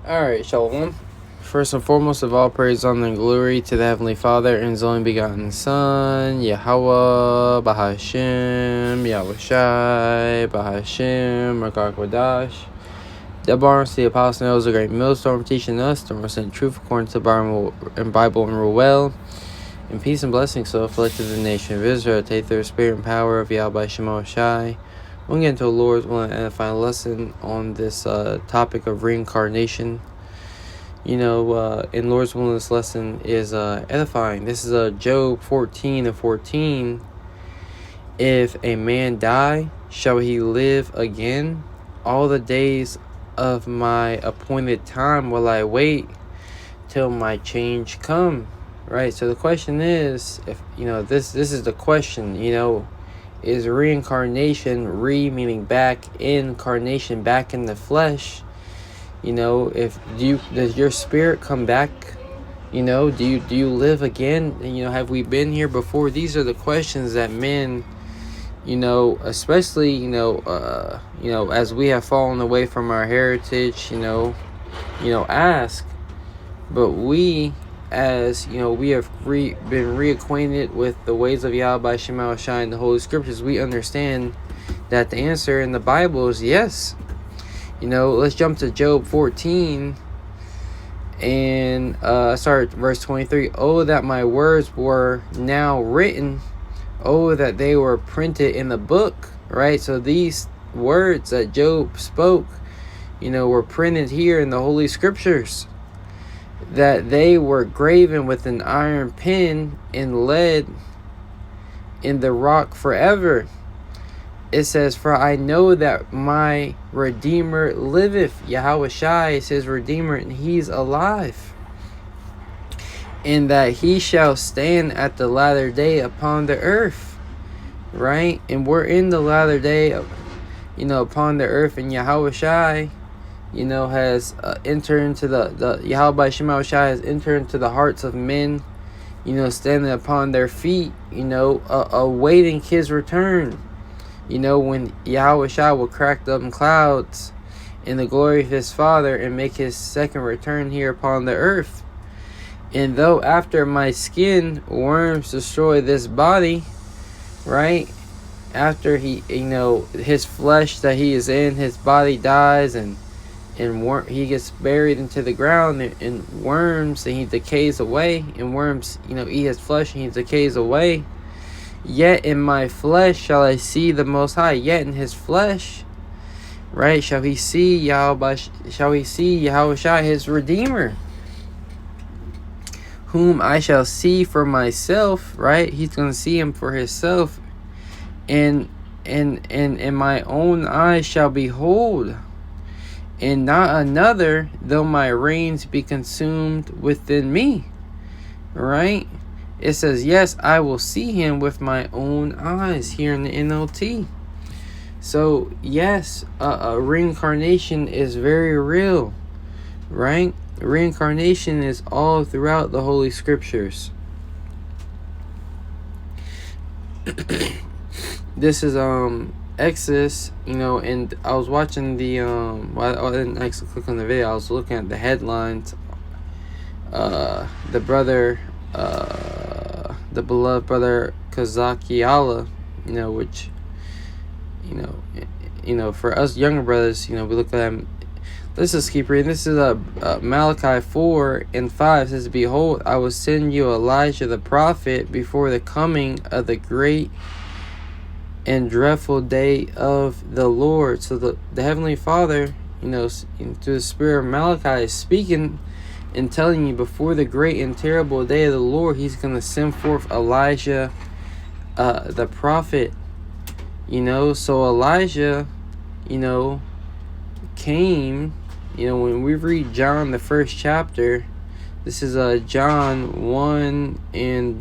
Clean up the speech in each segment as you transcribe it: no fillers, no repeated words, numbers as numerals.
Alright, Shalom. First and foremost of all praise, honor, and glory to the Heavenly Father and His only begotten Son, Yahweh, Bahashem, Yahushai, Bahashem, Rakak Wadash. The Barnes, the Apostle, knows a great millstone teaching us to represent truth according to the Bible and rule well. And peace and blessings so afflicted the nation of Israel, take their spirit and power of Yahweh Shai. We'll get into the Lord's will and edifying lesson on this topic of reincarnation. In Lord's will, this lesson is edifying. This is Job 14:14. If a man die, shall he live again? All the days of my appointed time will I wait till my change come. Right. So the question is, if this is the question. Is reincarnation, meaning back, incarnation, back in the flesh? Does your spirit come back? Do you live again? Have we been here before? These are the questions that men, especially, as we have fallen away from our heritage, ask. But we, as we have been reacquainted with the ways of Yahweh Shema Shai in the Holy Scriptures, we understand that the answer in the Bible is yes. Let's jump to Job 14 and start verse 23. Oh, that my words were now written. Oh, that they were printed in the book. Right? So these words that Job spoke, were printed here in the Holy Scriptures. That they were graven with an iron pen and lead in the rock forever. It says, for I know that my Redeemer liveth. Yahweh Shai is his Redeemer, and he's alive. And that he shall stand at the latter day upon the earth. Right? And we're in the latter day, upon the earth, and Yahweh Shai, has entered into the Yahweh Shema Shai has entered into the hearts of men, standing upon their feet, awaiting his return. When Yahweh Shai will crack them clouds in the glory of his Father and make his second return here upon the earth. And though after my skin worms destroy this body, right? After he, his flesh that he is in, his body dies and he gets buried into the ground and worms, and he decays away, and worms eat his flesh and he decays away. Yet in my flesh shall I see the Most High. Yet in his flesh, right, shall he see Yahweh Shai, his Redeemer, whom I shall see for myself. Right, he's going to see him for himself, and my own eyes shall behold. And not another, though my reins be consumed within me. Right? It says, yes, I will see him with my own eyes here in the NLT. So, yes, reincarnation is very real. Right? Reincarnation is all throughout the Holy Scriptures. This is, Exodus, and I was watching the I didn't actually click on the video. I was looking at the headlines. The brother, the beloved brother Kazakiala, which for us younger brothers, we look at him. Let's just keep reading. This is Malachi 4:5 says, behold, I will send you Elijah the prophet before the coming of the great and dreadful day of the Lord. So the Heavenly Father, through the Spirit of Malachi, is speaking and telling you before the great and terrible day of the Lord, he's going to send forth Elijah, the prophet. So Elijah, came, when we read John, the first chapter, this is John 1 and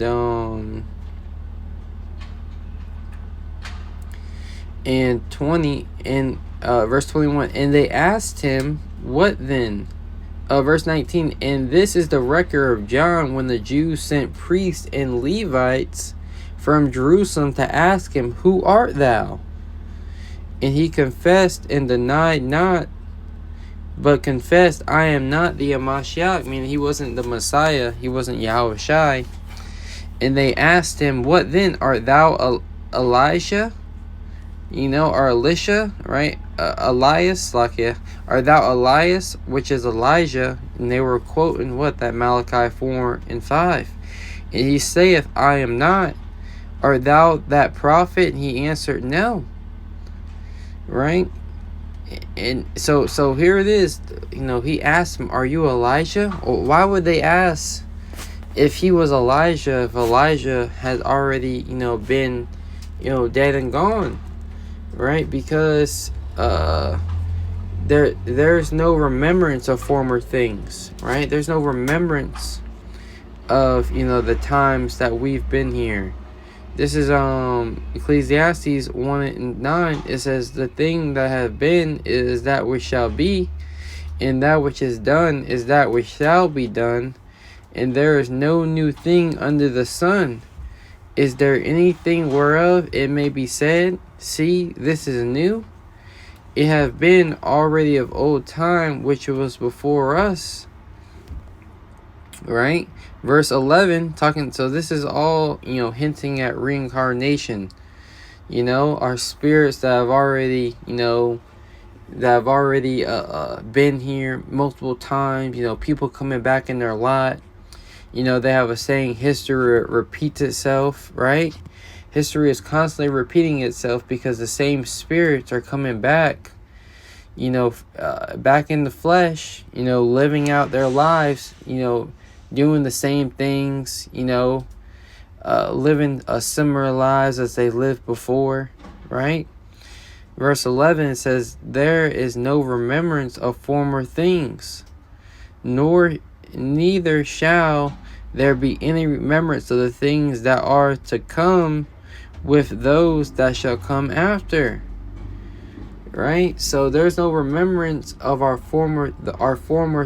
20 and verse 21, and they asked him, what then? Verse 19, and this is the record of John when the Jews sent priests and Levites from Jerusalem to ask him, who art thou? And he confessed and denied not, but confessed, I am not the Mashiach, meaning he wasn't the Messiah, he wasn't Yahushai. And they asked him, what then? Art thou Elijah? Or Elisha, right? Elias, like, yeah. Art thou Elias, which is Elijah? And they were quoting what? That Malachi 4:5. And he saith, I am not. Art thou that prophet? And he answered, no. Right? And so here it is. He asked him, are you Elijah? Well, why would they ask if he was Elijah, if Elijah had already, been, dead and gone? Right? Because there's no remembrance of former things, right? There's no remembrance of, the times that we've been here. This is Ecclesiastes 1:9. It says, the thing that have been is that which shall be, and that which is done is that which shall be done, and there is no new thing under the sun. Is there anything whereof it may be said, see, this is new? It have been already of old time, which was before us. Right? Verse 11, so this is all, hinting at reincarnation. Our spirits that have already, been here multiple times, people coming back in their lot. They have a saying, history repeats itself, right? History is constantly repeating itself because the same spirits are coming back, back in the flesh, living out their lives, doing the same things, living similar lives as they lived before, right? Verse 11 says, there is no remembrance of former things, neither shall there be any remembrance of the things that are to come with those that shall come after. Right? So there's no remembrance of our former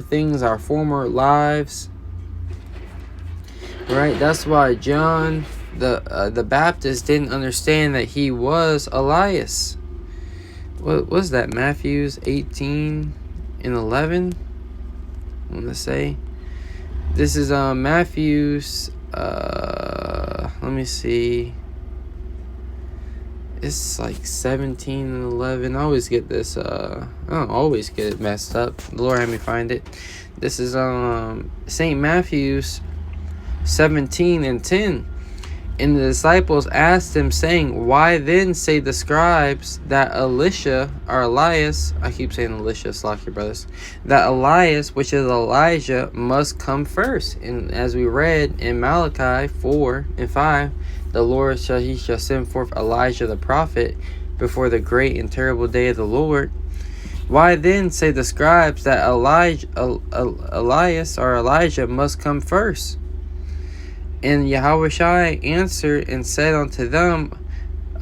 things, our former lives. Right? That's why John the Baptist didn't understand that he was Elias. What was that? Matthew's 18:11. I want to say. This is Matthew's, let me see. It's like 17:11. I always get this, I don't always get it messed up. The Lord had me find it. This is St. Matthew's 17:10. And the disciples asked him, saying, why then say the scribes that Elisha, or Elias, I keep saying Elisha, slack your brothers, that Elias, which is Elijah, must come first? And as we read in Malachi 4:5, the Lord shall send forth Elijah the prophet before the great and terrible day of the Lord. Why then say the scribes that Elias or Elijah must come first? And Yahushua answered and said unto them,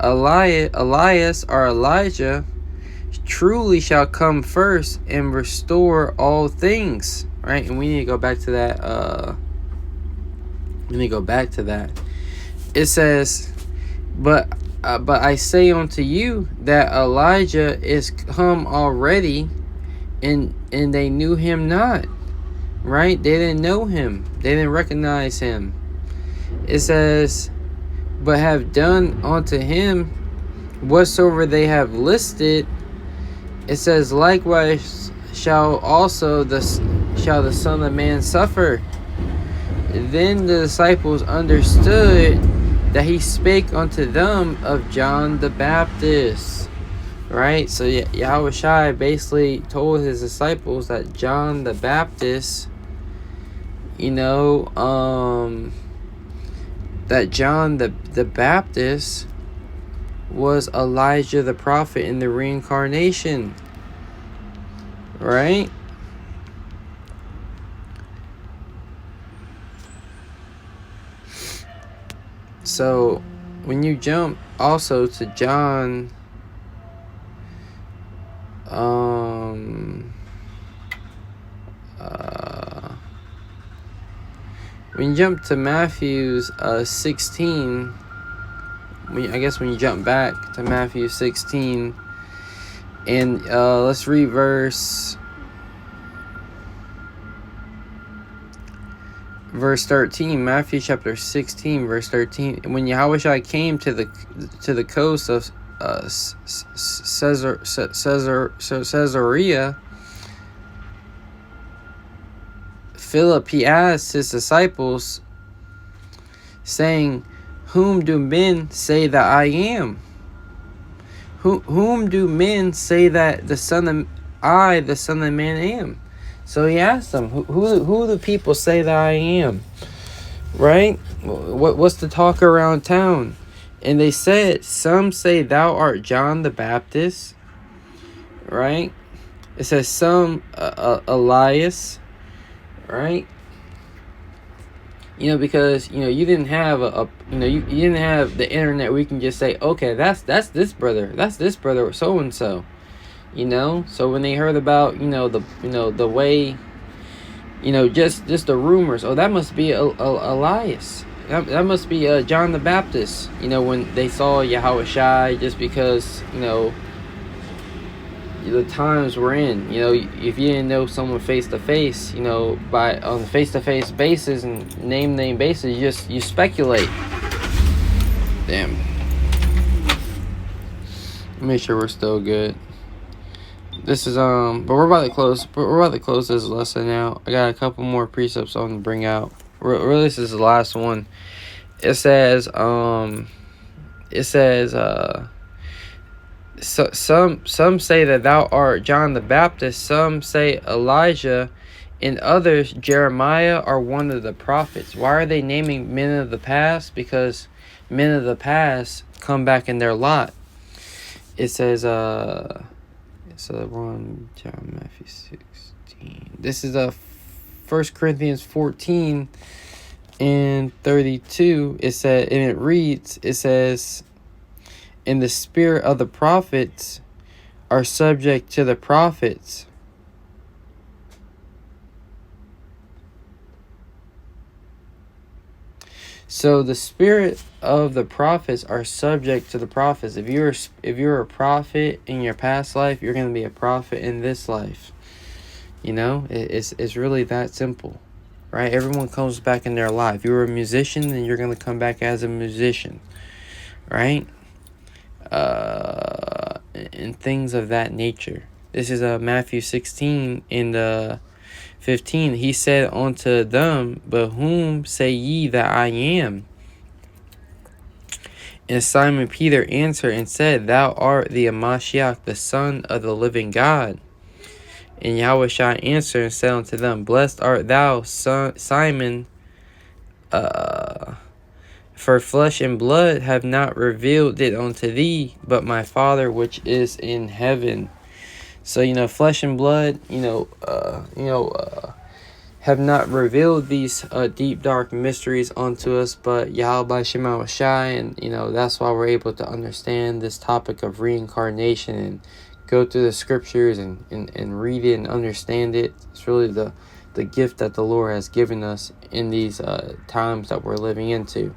Elias or Elijah truly shall come first and restore all things. Right? And we need to go back to that. It says, but I say unto you that Elijah is come already, and they knew him not. Right? They didn't know him. They didn't recognize him. It says, but have done unto him whatsoever they have listed. It says, likewise shall the Son of Man suffer. Then the disciples understood that he spake unto them of John the Baptist. Right? So Yahushua basically told his disciples that John the Baptist, that John the Baptist was Elijah the prophet in the reincarnation. Right? So when you jump also to John when you jump to Matthew's 16, I guess when you jump back to Matthew 16, and let's read verse verse 13. Matthew chapter 16, verse 13. When Yahushua came to the coast of Caesarea Philip, he asked his disciples, saying, "Whom do men say that I am? Whom do men say that the Son of Man am?" So he asked them, who do people say that I am? Right? What's the talk around town? And they said, some say thou art John the Baptist. Right? It says some Elias. Right? Because you didn't have you didn't have the internet where you can just say, okay, that's this brother, so and so. So when they heard about the way, just the rumors, oh, that must be Elias, that must be John the Baptist. When they saw Yahushua, just because the times we're in, if you didn't know someone face to face, by on face to face basis and name basis, you speculate. Damn. Make sure we're still good. This is but we're about to close. This lesson now. I got a couple more precepts I want to bring out. Really, this is the last one. It says So some say that thou art John the Baptist, some say Elijah, and others Jeremiah or one of the prophets. Why are they naming men of the past? Because men of the past come back in their lot. It says John Matthew 16. This is 1 Corinthians 14 and 32. It says, and the spirit of the prophets are subject to the prophets. So the spirit of the prophets are subject to the prophets. If you're a prophet in your past life, you're going to be a prophet in this life. It's really that simple, right? Everyone comes back in their life. If you're a musician, then you're going to come back as a musician, right? And things of that nature. This is Matthew 16 and 15. He said unto them, but whom say ye that I am? And Simon Peter answered and said, thou art the Mashiach, the Son of the living God. And Yahushua answered and said unto them, blessed art thou, Simon, for flesh and blood have not revealed it unto thee, but my Father which is in heaven. So, flesh and blood, have not revealed these deep, dark mysteries unto us, but Yahweh Shema Shai, and, that's why we're able to understand this topic of reincarnation and go through the scriptures and read it and understand it. It's really the gift that the Lord has given us in these times that we're living into.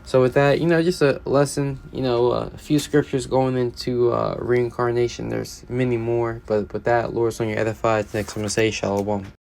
So with that, just a lesson, a few scriptures going into reincarnation. There's many more, but with that, Lord's on your edified. Next, I'm going to say shalom.